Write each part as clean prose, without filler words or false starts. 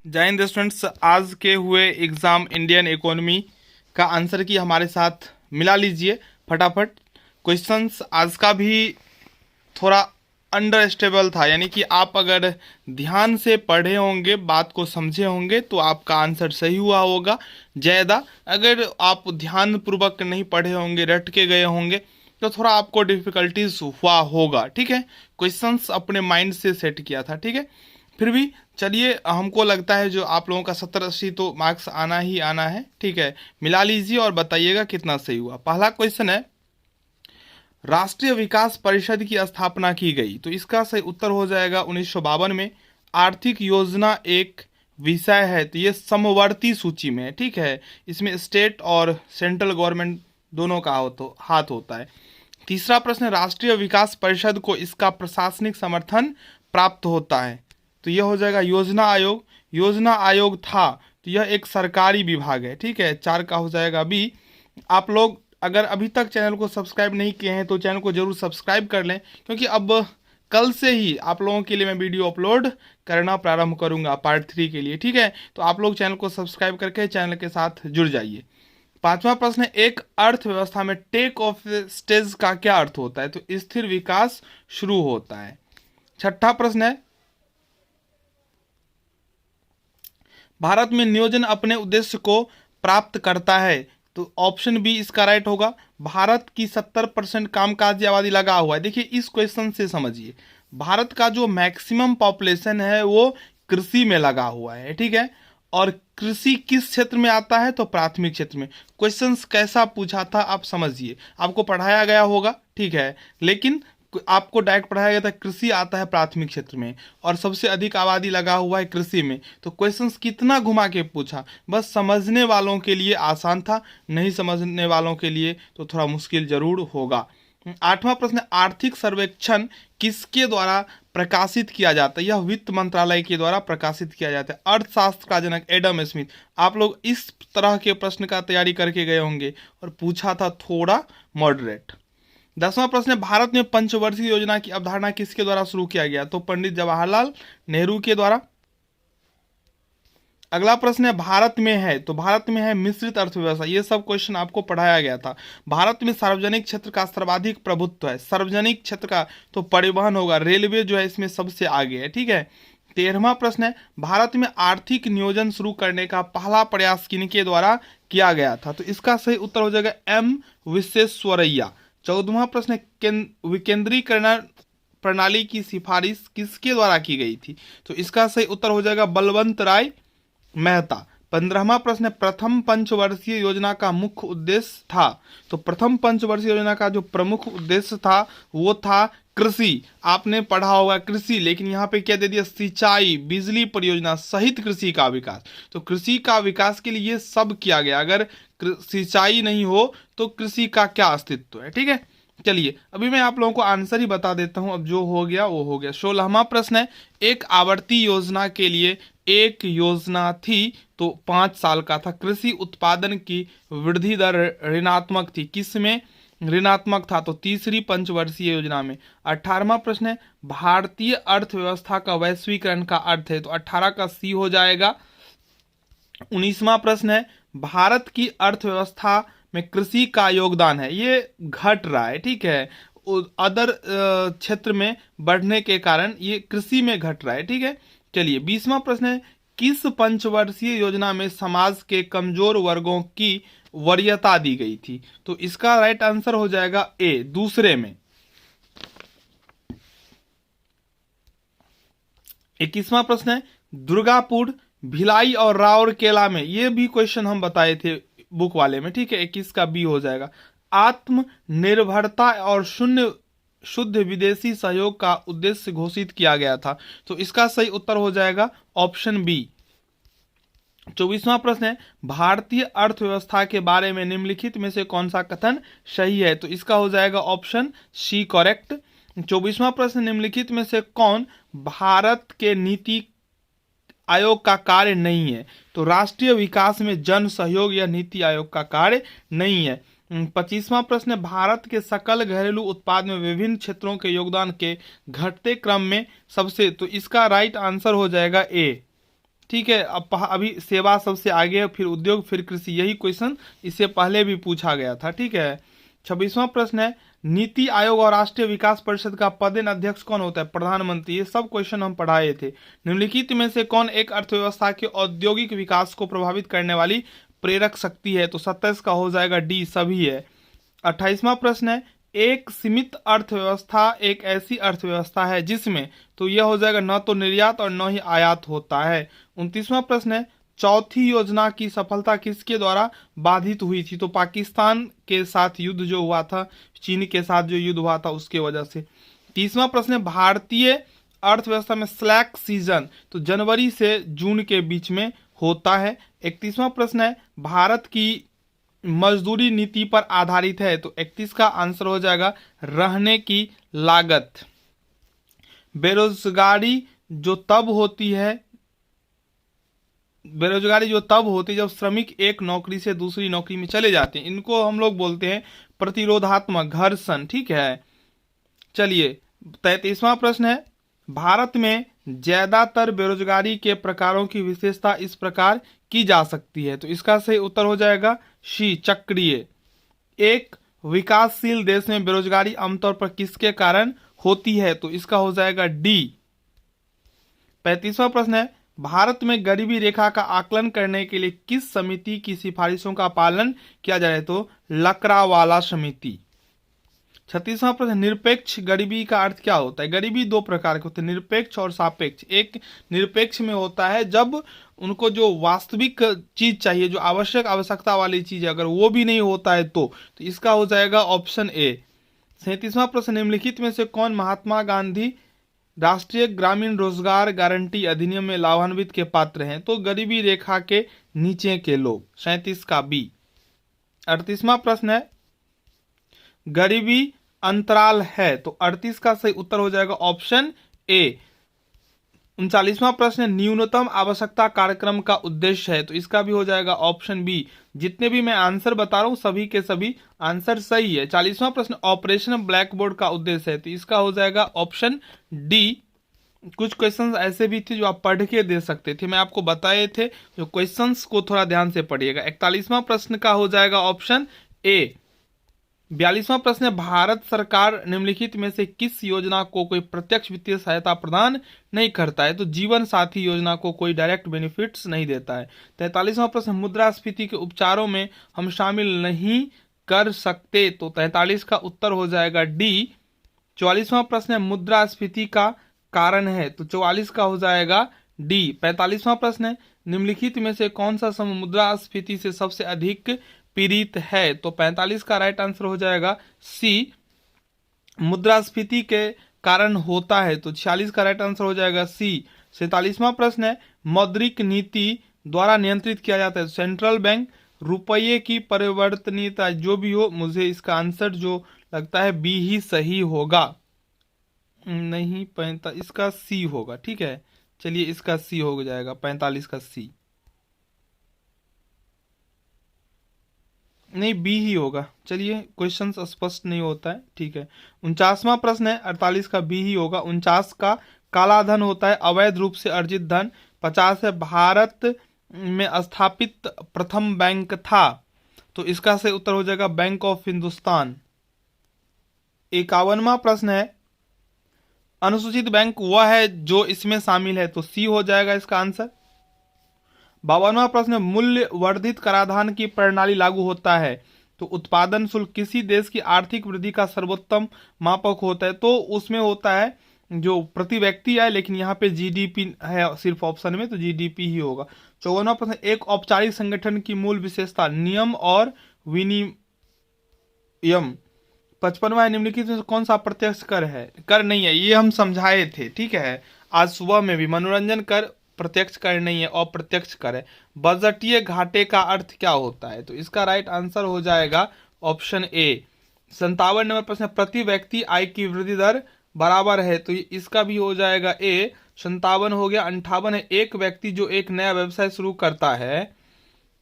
जय हिंद स्टूडेंट्स। आज के हुए एग्ज़ाम इंडियन इकोनॉमी का आंसर की हमारे साथ मिला लीजिए फटाफट। क्वेश्चंस आज का भी थोड़ा अंडर स्टेबल था, यानी कि आप अगर ध्यान से पढ़े होंगे, बात को समझे होंगे तो आपका आंसर सही हुआ होगा ज़्यादा। अगर आप ध्यान पूर्वक नहीं पढ़े होंगे, रट के गए होंगे तो थोड़ा आपको डिफिकल्टीज हुआ होगा। ठीक है, क्वेश्चंस अपने माइंड से सेट किया था। ठीक है, फिर भी चलिए, हमको लगता है जो आप लोगों का 70-80 तो मार्क्स आना ही आना है। ठीक है, मिला लीजिए और बताइएगा कितना सही हुआ। पहला क्वेश्चन है, राष्ट्रीय विकास परिषद की स्थापना की गई, तो इसका सही उत्तर हो जाएगा 1952 में। आर्थिक योजना एक विषय है, तो ये समवर्ती सूची में है। ठीक है, इसमें स्टेट और सेंट्रल गवर्नमेंट दोनों का हाथ होता है। तीसरा प्रश्न, राष्ट्रीय विकास परिषद को इसका प्रशासनिक समर्थन प्राप्त होता है, तो यह हो जाएगा योजना आयोग। योजना आयोग था, तो यह एक सरकारी विभाग है। ठीक है, 4 का हो जाएगा बी। आप लोग अगर अभी तक चैनल को सब्सक्राइब नहीं किए हैं तो चैनल को जरूर सब्सक्राइब कर लें, क्योंकि अब कल से ही आप लोगों के लिए मैं वीडियो अपलोड करना प्रारंभ करूंगा पार्ट 3 के लिए। ठीक है, तो आप लोग चैनल को सब्सक्राइब करके चैनल के साथ जुड़ जाइए। पांचवा प्रश्न है, एक अर्थव्यवस्था में टेक ऑफ स्टेज का क्या अर्थ होता है, तो स्थिर विकास शुरू होता है। छठा प्रश्न है, भारत में नियोजन अपने उद्देश्य को प्राप्त करता है, तो ऑप्शन बी इसका राइट होगा। भारत की 70% कामकाजी आबादी लगा हुआ है। देखिए, इस क्वेश्चन से समझिए, भारत का जो मैक्सिमम पॉपुलेशन है वो कृषि में लगा हुआ है। ठीक है, और कृषि किस क्षेत्र में आता है, तो प्राथमिक क्षेत्र में। क्वेश्चंस कैसा पूछा था आप समझिए, आपको पढ़ाया गया होगा। ठीक है, लेकिन आपको डायरेक्ट पढ़ाया गया था कृषि आता है प्राथमिक क्षेत्र में और सबसे अधिक आबादी लगा हुआ है कृषि में। तो क्वेश्चंस कितना घुमा के पूछा, बस समझने वालों के लिए आसान था, नहीं समझने वालों के लिए तो थोड़ा मुश्किल जरूर होगा। आठवां प्रश्न, आर्थिक सर्वेक्षण किसके द्वारा प्रकाशित किया जाता है, यह वित्त मंत्रालय के द्वारा प्रकाशित किया जाता है। अर्थशास्त्र का जनक एडम स्मिथ। आप लोग इस तरह के प्रश्न का तैयारी करके गए होंगे और पूछा था थोड़ा मॉडरेट। 10वां प्रश्न है, भारत में पंचवर्षीय योजना की अवधारणा किसके द्वारा शुरू किया गया, तो पंडित जवाहरलाल नेहरू के द्वारा। अगला प्रश्न है, भारत में है, तो भारत में है मिश्रित अर्थव्यवस्था। ये सब क्वेश्चन आपको पढ़ाया गया था। भारत में सार्वजनिक क्षेत्र का सर्वाधिक प्रभुत्व है। सार्वजनिक क्षेत्र का तो परिवहन होगा, रेलवे जो है इसमें सबसे आगे है। ठीक है, 13वां प्रश्न है, भारत में आर्थिक नियोजन शुरू करने का पहला प्रयास किनके द्वारा किया गया था, तो इसका सही उत्तर हो जाएगा एम विश्वेश्वरैया। 14वां प्रश्न है, विकेंद्रीकरण प्रणाली की सिफारिश किसके द्वारा की गई थी, तो इसका सही उत्तर हो जाएगा बलवंत राय मेहता। 15वां प्रश्न है, प्रथम पंचवर्षीय योजना का मुख्य उद्देश्य था, तो प्रथम पंचवर्षीय योजना का जो प्रमुख उद्देश्य था वो था कृषि। आपने पढ़ा होगा कृषि, लेकिन यहाँ पे क्या दे दिया, सिंचाई, बिजली परियोजना सहित कृषि का विकास। तो कृषि का विकास के लिए ये सब किया गया। अगर सिंचाई नहीं हो तो कृषि का क्या अस्तित्व है। ठीक है, चलिए अभी मैं आप लोगों को आंसर ही बता देता हूं, अब जो हो गया वो हो गया। 16वां प्रश्न है, एक आवर्ती योजना के लिए एक योजना थी, तो 5 साल का था। कृषि उत्पादन की वृद्धि दर ऋणात्मक थी, किसमें ऋणात्मक था, तो तीसरी पंचवर्षीय योजना में। 18वां प्रश्न है, भारतीय अर्थव्यवस्था का वैश्वीकरण का अर्थ है, तो 18 का सी हो जाएगा। 19वां प्रश्न है, भारत की अर्थव्यवस्था में कृषि का योगदान है, ये घट रहा है। ठीक है, अदर क्षेत्र में बढ़ने के कारण ये कृषि में घट रहा है। ठीक है, चलिए 20वां प्रश्न है, किस पंचवर्षीय योजना में समाज के कमजोर वर्गों की वरीयता दी गई थी, तो इसका राइट आंसर हो जाएगा ए, दूसरे में। 21वां प्रश्न है, दुर्गापुर, भिलाई और राउरकेला में, ये भी क्वेश्चन हम बताए थे बुक वाले में। ठीक है, 21 का बी हो जाएगा। आत्मनिर्भरता और शून्य शुद्ध विदेशी सहयोग का उद्देश्य घोषित किया गया था, तो इसका सही उत्तर हो जाएगा ऑप्शन बी। 24वां प्रश्न है, भारतीय अर्थव्यवस्था के बारे में निम्नलिखित में से कौन सा कथन सही है, तो इसका हो जाएगा ऑप्शन सी करेक्ट। 24वां प्रश्न, निम्नलिखित में से कौन भारत के नीति आयोग का कार्य नहीं है, तो राष्ट्रीय विकास में जन सहयोग या नीति आयोग का कार्य नहीं है। 25वां प्रश्न है, भारत के सकल घरेलू उत्पाद में विभिन्न क्षेत्रों के योगदान के घटते क्रम में सबसे, तो इसका राइट आंसर हो जाएगा ए, ठीक है। अब अभी सेवा सबसे आगे, फिर उद्योग, फिर कृषि, यही क्वेश्चन इससे पहले भी पूछा गया था। ठीक है। 26वां प्रश्न है, नीति आयोग और राष्ट्रीय विकास परिषद का पदेन अध्यक्ष कौन होता है? प्रधानमंत्री। ये सब क्वेश्चन हम पढ़ाए थे। निम्नलिखित में से कौन एक अर्थव्यवस्था के औद्योगिक विकास को प्रभावित करने वाली प्रेरक शक्ति है? तो 27 का हो जाएगा डी, सभी है। 28वां प्रश्न है, एक सीमित अर्थव्यवस्था एक ऐसी अर्थव्यवस्था है जिसमें, तो यह हो जाएगा न तो निर्यात और न ही आयात होता है। 29वां प्रश्न है, चौथी योजना की सफलता किसके द्वारा बाधित हुई थी? तो पाकिस्तान के साथ युद्ध जो हुआ था, चीन के साथ जो युद्ध हुआ था उसके वजह से। 30वां प्रश्न है, भारतीय अर्थव्यवस्था में स्लैक सीजन तो जनवरी से जून के बीच में होता है। 31वां प्रश्न है, भारत की मजदूरी नीति पर आधारित है? तो 31 का आंसर हो जाएगा रहने की लागत। बेरोजगारी जो तब होती है जब श्रमिक एक नौकरी से दूसरी नौकरी में चले जाते हैं, इनको हम लोग बोलते हैं प्रतिरोधात्मक घर्षण। ठीक है। चलिए 33वां प्रश्न है, भारत में ज्यादातर बेरोजगारी के प्रकारों की विशेषता इस प्रकार की जा सकती है? तो इसका सही उत्तर हो जाएगा सी, चक्रीय। एक विकासशील देश में बेरोजगारी आमतौर पर किसके कारण होती है? तो इसका हो जाएगा डी। 35वां प्रश्न है, भारत में गरीबी रेखा का आकलन करने के लिए किस समिति की सिफारिशों का पालन किया जाए? तो लकड़ावाला समिति। 36वां प्रश्न, निरपेक्ष गरीबी का अर्थ क्या होता है? गरीबी दो प्रकार के होते हैं, निरपेक्ष और सापेक्ष। एक निरपेक्ष में होता है जब उनको जो वास्तविक चीज चाहिए, जो आवश्यकता वाली चीज है, अगर वो भी नहीं होता है तो इसका हो जाएगा ऑप्शन ए। 37वां प्रश्न, निम्नलिखित में से कौन महात्मा गांधी राष्ट्रीय ग्रामीण रोजगार गारंटी अधिनियम में लाभान्वित के पात्र हैं? तो गरीबी रेखा के नीचे के लोग, 37 का बी। 38वां प्रश्न है, गरीबी अंतराल है? तो 38 का सही उत्तर हो जाएगा ऑप्शन ए। 39वां प्रश्न, न्यूनतम आवश्यकता कार्यक्रम का उद्देश्य है? तो इसका भी हो जाएगा ऑप्शन बी। जितने भी मैं आंसर बता रहा हूं सभी के सभी आंसर सही है। 40वां प्रश्न, ऑपरेशन ब्लैक बोर्ड का उद्देश्य है? तो इसका हो जाएगा ऑप्शन डी। कुछ क्वेश्चंस ऐसे भी थे जो आप पढ़ के दे सकते थे, मैं आपको बताए थे, जो क्वेश्चंस को थोड़ा ध्यान से पढ़िएगा। 41वां प्रश्न का हो जाएगा ऑप्शन ए। 42वां प्रश्न है, भारत सरकार निम्नलिखित में से किस योजना को कोई प्रत्यक्ष वित्तीय सहायता प्रदान नहीं करता है? तो जीवन साथी योजना को कोई डायरेक्ट बेनिफिट्स नहीं देता है। 43वां प्रश्न, मुद्रास्फीति के उपचारों में हम शामिल नहीं कर सकते? तो 43 का उत्तर हो जाएगा डी। 44वां प्रश्न है, मुद्रास्फीति का कारण है? तो 44 का हो जाएगा डी। 45वां प्रश्न है, निम्नलिखित में से कौन सा समूह मुद्रास्फीति से सबसे अधिक पीड़ित है? तो 45 का राइट आंसर हो जाएगा सी, मुद्रास्फीति के कारण होता है। तो 46 का राइट आंसर हो जाएगा सी। 47वां प्रश्न है, मौद्रिक नीति द्वारा नियंत्रित किया जाता है? सेंट्रल बैंक, रुपये की परिवर्तनीयता, जो भी हो, मुझे इसका आंसर जो लगता है बी ही सही होगा। नहीं, इसका सी होगा। ठीक है, चलिए इसका सी हो जाएगा, 45 का सी। नहीं, बी ही होगा। चलिए क्वेश्चन स्पष्ट नहीं होता है। ठीक है। 49वां प्रश्न है, 48 का बी ही होगा। 49 का काला धन होता है अवैध रूप से अर्जित धन। 50 है, भारत में स्थापित प्रथम बैंक था? तो इसका सही उत्तर हो जाएगा बैंक ऑफ हिंदुस्तान। 51वां प्रश्न है, अनुसूचित बैंक वह है जो इसमें शामिल है? तो सी हो जाएगा इसका आंसर। 52वां प्रश्न, मूल्य वर्धित कराधान की प्रणाली लागू होता है तो उत्पादन शुल्क किसी देश की आर्थिक वृद्धि का सर्वोत्तम मापक होता है? तो उसमें होता है जो प्रति व्यक्ति है, लेकिन यहाँ पे जीडीपी है सिर्फ ऑप्शन में, तो जीडीपी ही होगा। 54वां प्रश्न, एक औपचारिक संगठन की मूल विशेषता, नियम और विनियम। 55वां, निम्नलिखित में कौन सा प्रत्यक्ष कर है? कर नहीं है, ये हम समझाए थे। ठीक है, आज सुबह में भी। मनोरंजन कर प्रत्यक्ष कर नहीं है, अप्रत्यक्ष कर है। बजटीय घाटे का अर्थ क्या होता है? तो इसका राइट आंसर हो जाएगा ऑप्शन ए। 57 नंबर प्रश्न, प्रति व्यक्ति आय की वृद्धि दर बराबर है? तो इसका भी हो जाएगा ए। 57 हो गया। 58 है, एक व्यक्ति जो एक नया व्यवसाय शुरू करता है,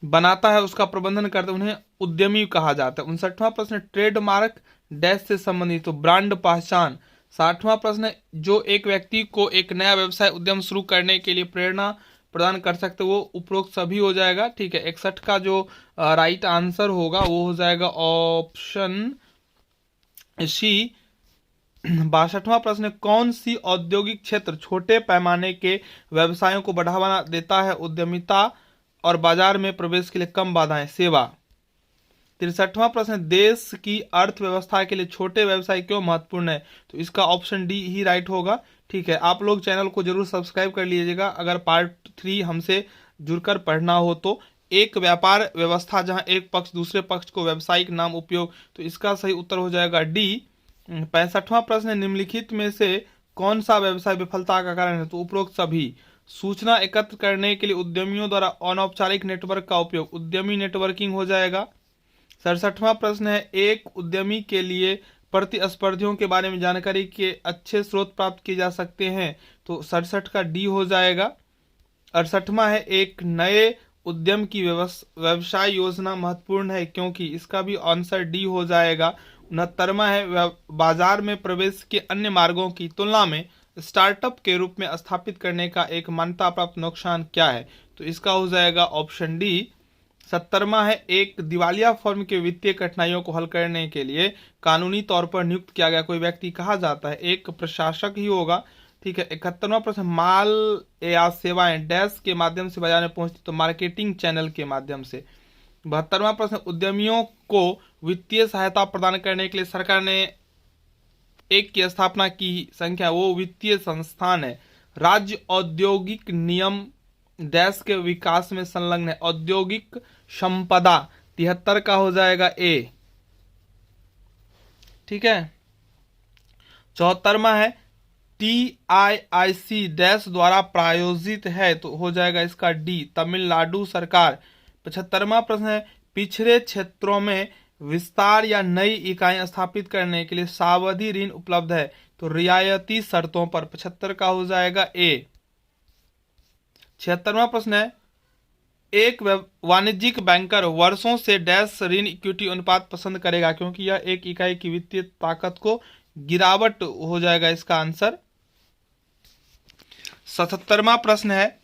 बनाता है, उसका प्रबंधन करता है, उन्हें उद्यमी कहा जाता है। 59वां प्रश्न, ट्रेडमार्क डैश से संबंधित? तो ब्रांड पहचान। 60वां प्रश्न, जो एक व्यक्ति को एक नया व्यवसाय उद्यम शुरू करने के लिए प्रेरणा प्रदान कर सकते, वो उपरोक्त सभी हो जाएगा। ठीक है, 61 का जो राइट आंसर होगा वो हो जाएगा ऑप्शन सी। 62वां प्रश्न है, कौन सी औद्योगिक क्षेत्र छोटे पैमाने के व्यवसायों को बढ़ावा देता है? उद्यमिता और बाजार में प्रवेश के लिए कम बाधाएं। सेवा। 63वां प्रश्न, देश की अर्थव्यवस्था के लिए छोटे व्यवसाय क्यों महत्वपूर्ण है? तो इसका ऑप्शन डी ही राइट होगा। ठीक है, आप लोग चैनल को जरूर सब्सक्राइब कर लीजिएगा अगर पार्ट 3 हमसे जुड़कर पढ़ना हो तो। एक व्यापार व्यवस्था जहां एक पक्ष दूसरे पक्ष को व्यावसायिक नाम उपयोग, तो इसका सही उत्तर हो जाएगा डी। 65वां प्रश्न, निम्नलिखित में से कौन सा व्यवसाय विफलता का कारण है? तो उपरोक्त सभी। सूचना एकत्र करने के लिए उद्यमियों द्वारा अनौपचारिक नेटवर्क का उपयोग, उद्यमी नेटवर्किंग हो जाएगा। 67वां प्रश्न है, एक उद्यमी के लिए प्रतिस्पर्धियों के बारे में जानकारी के अच्छे स्रोत प्राप्त किए जा सकते हैं, तो 67 का डी हो जाएगा। 68वां है, एक नए उद्यम की व्यवसाय योजना महत्वपूर्ण है क्योंकि, इसका भी आंसर डी हो जाएगा। 69वां है, बाजार में प्रवेश के अन्य मार्गों की तुलना में स्टार्टअप के रूप में स्थापित करने का एक मान्यता प्राप्त नुकसान क्या है? तो इसका हो जाएगा ऑप्शन डी। 70वां है, एक दिवालिया फर्म के वित्तीय कठिनाइयों को हल करने के लिए कानूनी तौर पर नियुक्त किया गया कोई व्यक्ति कहा जाता है? एक प्रशासक ही होगा। ठीक है, 71वां प्रश्न, माल या सेवाएं डैश के माध्यम से बाजार में पहुंचती, तो मार्केटिंग चैनल के माध्यम से। 72वां प्रश्न, उद्यमियों को वित्तीय सहायता प्रदान करने के लिए सरकार ने एक की स्थापना की संख्या, वो वित्तीय संस्थान है। राज्य औद्योगिक नियम डैश के विकास में संलग्न है, औद्योगिक संपदा। 73 का हो जाएगा ए। ठीक है, 74वां है, TIIC डैश द्वारा प्रायोजित है, तो हो जाएगा इसका डी, तमिलनाडु सरकार। 75वां प्रश्न है, पिछड़े क्षेत्रों में विस्तार या नई इकाइयां स्थापित करने के लिए सावधि ऋण उपलब्ध है, तो रियायती शर्तों पर। 75 का हो जाएगा ए। 76वां प्रश्न है, एक वाणिज्यिक बैंकर वर्षों से डैश ऋण इक्विटी अनुपात पसंद करेगा क्योंकि यह एक इकाई की वित्तीय ताकत को गिरावट हो जाएगा इसका आंसर। 77वां प्रश्न है,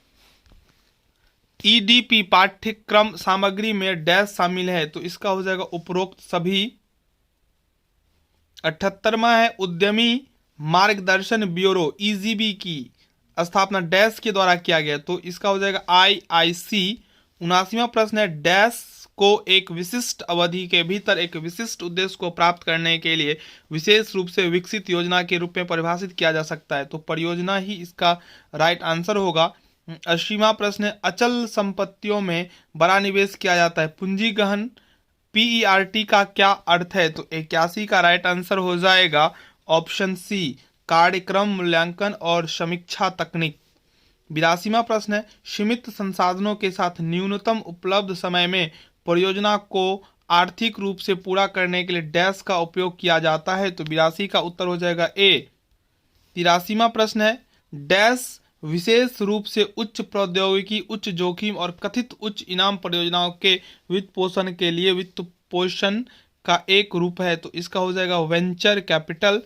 ईडीपी पाठ्यक्रम सामग्री में डैश शामिल है, तो इसका हो जाएगा उपरोक्त सभी। 78वां है, उद्यमी मार्गदर्शन ब्यूरो ईजीबी की स्थापना डैश के द्वारा किया गया, तो इसका हो जाएगा IIC। 79वां प्रश्न है, डैश को एक विशिष्ट अवधि के भीतर एक विशिष्ट उद्देश्य को प्राप्त करने के लिए विशेष रूप से विकसित योजना के रूप में परिभाषित किया जा सकता है, तो परियोजना ही इसका राइट आंसर होगा। 80वां प्रश्न है, अचल संपत्तियों में बड़ा निवेश किया जाता है, पूंजी गहन PERT का क्या अर्थ है? तो 81 का राइट आंसर हो जाएगा ऑप्शन सी, कार्यक्रम मूल्यांकन और समीक्षा तकनीक। 82वां प्रश्न है, सीमित संसाधनों के साथ न्यूनतम उपलब्ध समय में परियोजना को आर्थिक रूप से पूरा करने के लिए डैश का उपयोग किया जाता है, तो 82 का उत्तर हो जाएगा ए। 83वां प्रश्न है, डैश विशेष रूप से उच्च प्रौद्योगिकी, उच्च जोखिम और कथित उच्च इनाम परियोजनाओं के वित्त पोषण के लिए वित्त पोषण का एक रूप है, तो इसका हो जाएगा वेंचर कैपिटल।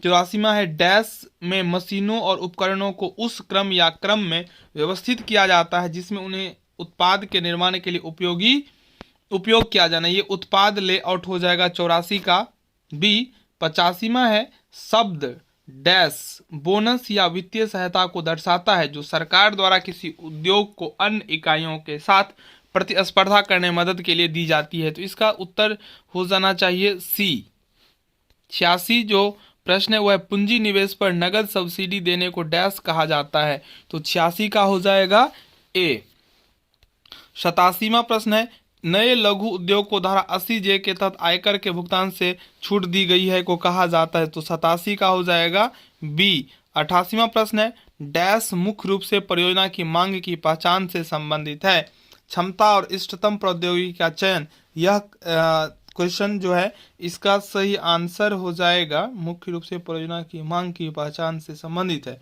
84वां है, डैश में मशीनों और उपकरणों को उस क्रम या क्रम में व्यवस्थित किया जाता है जिसमें उन्हें उत्पाद के निर्माण के लिए उपयोग किया जाना, ये उत्पाद लेआउट हो जाएगा 84 का बी। 85वां है, शब्द डैश बोनस या वित्तीय सहायता को दर्शाता है जो सरकार द्वारा किसी उद्योग को अन्य इकाइयों के साथ प्रतिस्पर्धा करने में मदद के लिए दी जाती है, तो इसका उत्तर हो जाना चाहिए सी। 86 जो प्रश्न है वह पूंजी निवेश पर नगद सब्सिडी देने को डैश कहा जाता है, तो 86 का हो जाएगा ए। 87वां प्रश्न है, नए लघु उद्योग को धारा 80J के तहत आयकर के भुगतान से छूट दी गई है को कहा जाता है, तो 87 का हो जाएगा बी। 88वां प्रश्न है, डैश मुख्य रूप से परियोजना की मांग की पहचान से संबंधित है, क्षमता और इष्टतम प्रौद्योगिकी का चयन। यह क्वेश्चन जो है इसका सही आंसर हो जाएगा मुख्य रूप से परियोजना की मांग की पहचान से संबंधित है,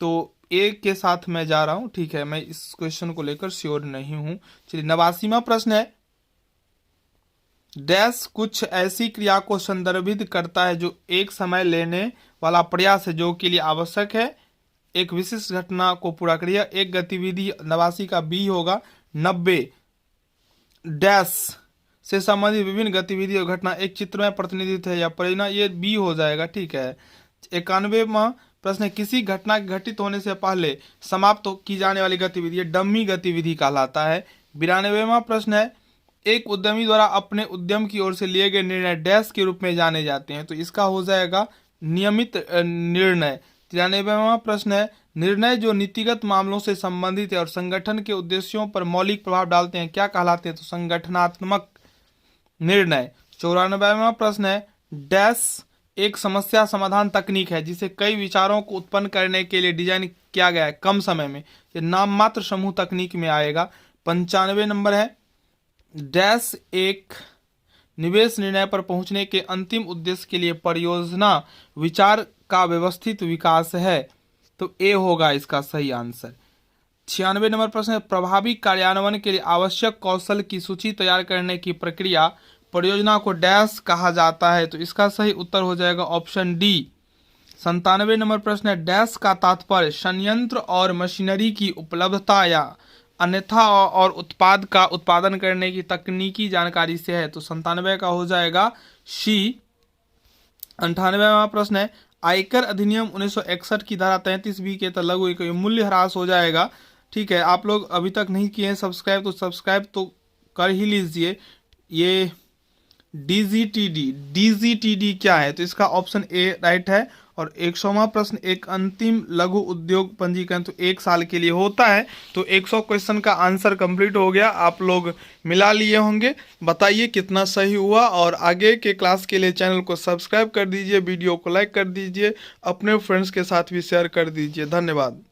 तो एक के साथ मैं जा रहा हूं। ठीक है, मैं इस क्वेश्चन को लेकर श्योर नहीं हूं। चलिए 89वां प्रश्न है, डैश कुछ ऐसी क्रिया को संदर्भित करता है जो एक समय लेने वाला प्रयास है जो के लिए आवश्यक है, एक विशिष्ट घटना को पूरा करिए। एक गतिविधि 89 का बी होगा। 90 डैश से संबंधित विभिन्न गतिविधि और घटना एक चित्र में प्रतिनिधित्व है या परियोजना, ये बी हो जाएगा। ठीक है। 91वां प्रश्न है, किसी घटना के घटित होने से पहले समाप्त की जाने वाली गतिविधि डम्मी गतिविधि कहलाता है। 92वां प्रश्न है, एक उद्यमी द्वारा अपने उद्यम की ओर से लिए गए निर्णय डैश के रूप में जाने जाते हैं, तो इसका हो जाएगा नियमित निर्णय। 93वां प्रश्न है, निर्णय जो नीतिगत मामलों से संबंधित है और संगठन के उद्देश्यों पर मौलिक प्रभाव डालते हैं क्या कहलाते हैं, तो संगठनात्मक निर्णय। 94वां प्रश्न है, डैश एक समस्या समाधान तकनीक है जिसे कई विचारों को उत्पन्न करने के लिए डिजाइन किया गया है कम समय में, ये नाम मात्र समूह तकनीक में आएगा। 95 नंबर है, डैश एक निवेश निर्णय पर पहुंचने के अंतिम उद्देश्य के लिए परियोजना विचार का व्यवस्थित विकास है, तो ए होगा इसका सही आंसर। 96 नंबर प्रश्न है, प्रभावी कार्यान्वयन के लिए आवश्यक कौशल की सूची तैयार करने की प्रक्रिया परियोजना को डैश कहा जाता है, तो इसका सही उत्तर हो जाएगा ऑप्शन डी। 97 नंबर प्रश्न है, डैश का तात्पर्य संयंत्र और मशीनरी की उपलब्धता या अन्यथा और उत्पाद का उत्पादन करने की तकनीकी जानकारी से है, तो 97 का हो जाएगा सी। 98वां प्रश्न है, आयकर अधिनियम 1961 की धारा 33B के तहत लागू मूल्य ह्रास हो जाएगा। ठीक है, आप लोग अभी तक नहीं किए हैं सब्सक्राइब तो सब्सक्राइब तो कर ही लीजिए। ये डीजीटीडी क्या है, तो इसका ऑप्शन ए राइट है। और 100वां प्रश्न, एक अंतिम लघु उद्योग पंजीकरण तो 1 साल के लिए होता है, तो 100 क्वेश्चन का आंसर कंप्लीट हो गया। आप लोग मिला लिए होंगे, बताइए कितना सही हुआ। और आगे के क्लास के लिए चैनल को सब्सक्राइब कर दीजिए, वीडियो को लाइक कर दीजिए, अपने फ्रेंड्स के साथ भी शेयर कर दीजिए। धन्यवाद।